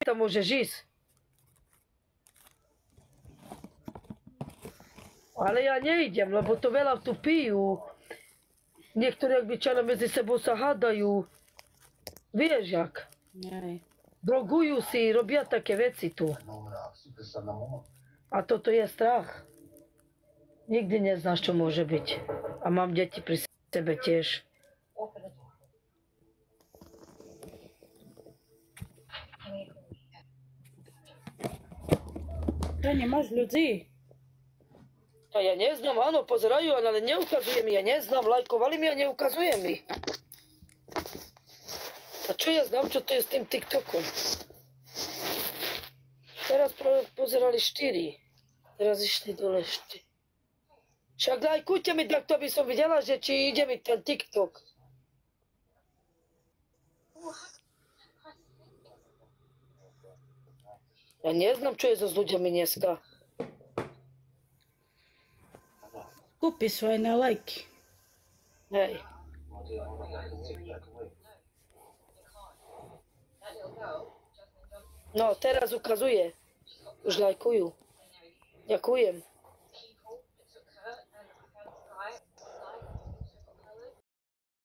tam môžeš ísť. Ale ja neidem, lebo to veľa tu pijú. Niektorí Angličania medzi sebou sa hádajú. Vieš, jak? Nej. Drogujú si, robia také veci tu. A toto je strach. Nikdy neznáš, čo môže byť. A mám deti pri sebe tiež. To nemáš ľudí. A ja neznám, áno, pozerajú, ale neukazuje mi. Ja neznám, lajkovali mi a neukazuje mi. A čo ja znam, čo to je s tým TikTokom? Teraz pozerali 4. Teraz išli dole 4. Však lajkujte mi takto, aby som videla, že či ide mi ten TikTok. Ja neznám, čo je so s ľuďami dneska. Kúpi svoje na lajky. Hej. No, teraz ukazuje. Už lajkujú. Ďakujem.